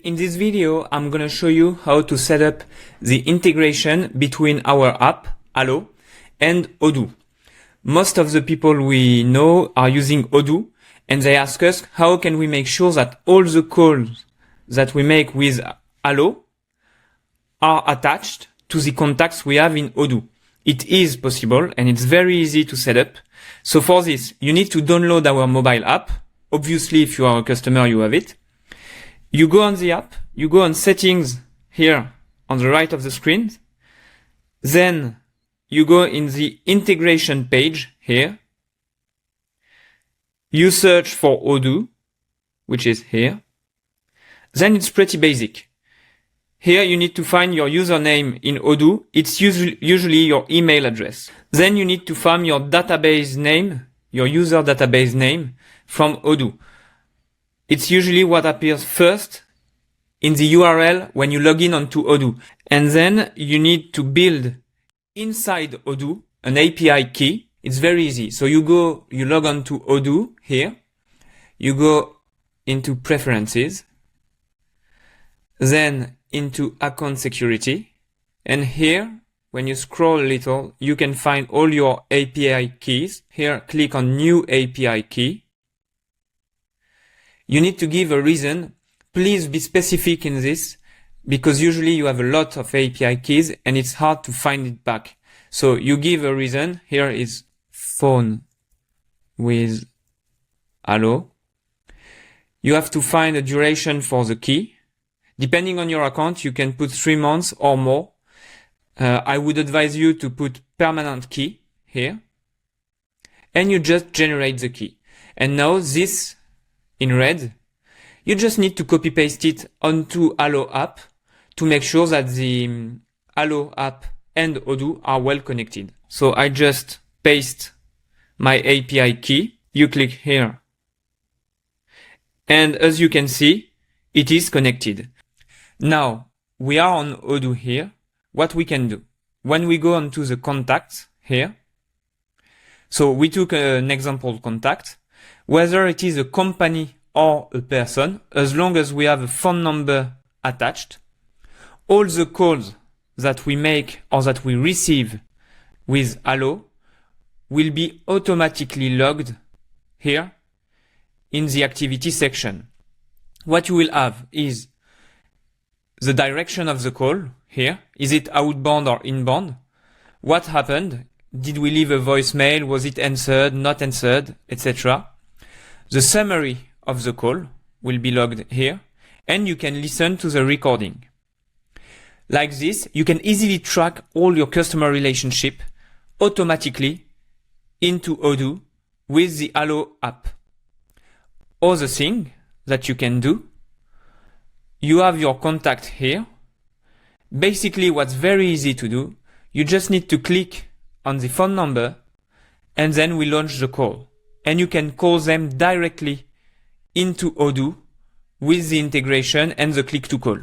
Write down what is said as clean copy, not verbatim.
In this video, I'm going to show you how to set up the integration between our app, Allô, and Odoo. Most of the people we know are using Odoo, and they ask us how can we make sure that all the calls that we make with Allô are attached to the contacts we have in Odoo. It is possible, and it's very easy to set up. So for this, you need to download our mobile app. Obviously, if you are a customer, you have it. You go on the app, you go on settings here on the right of the screen. Then you go in the integration page here. You search for Odoo, which is here. Then it's pretty basic. Here you need to find your username in Odoo. It's usually your email address. Then you need to find your database name, your user database name from Odoo. It's usually what appears first in the URL when you log in onto Odoo. And then you need to build inside Odoo an API key. It's very easy. So you log on to Odoo here. You go into preferences, then into account security. And here, when you scroll a little, you can find all your API keys. Here, click on new API key. You need to give a reason. Please be specific in this, because usually you have a lot of API keys and it's hard to find it back. So you give a reason. Here is phone with Allô. You have to find a duration for the key. Depending on your account, you can put 3 months or more. I would advise you to put permanent key here. And you just generate the key. And now this in red, you just need to copy paste it onto Allô app to make sure that the Allô app and Odoo are well connected. So I just paste my API key. You click here. And as you can see, it is connected. Now, we are on Odoo here. What we can do? When we go onto the contacts here, so we took an example contact, whether it is a company or a person, as long as we have a phone number attached, all the calls that we make or that we receive with Allô will be automatically logged here in the activity section. What you will have is the direction of the call here. Is it outbound or inbound? What happened? Did we leave a voicemail? Was it answered, not answered, etc.? The summary of the call will be logged here, and you can listen to the recording. Like this, you can easily track all your customer relationship automatically into Odoo with the Allô app. Other thing that you can do, you have your contact here. Basically, what's very easy to do, you just need to click on the phone number and then we launch the call. And you can call them directly into Odoo with the integration and the click to call.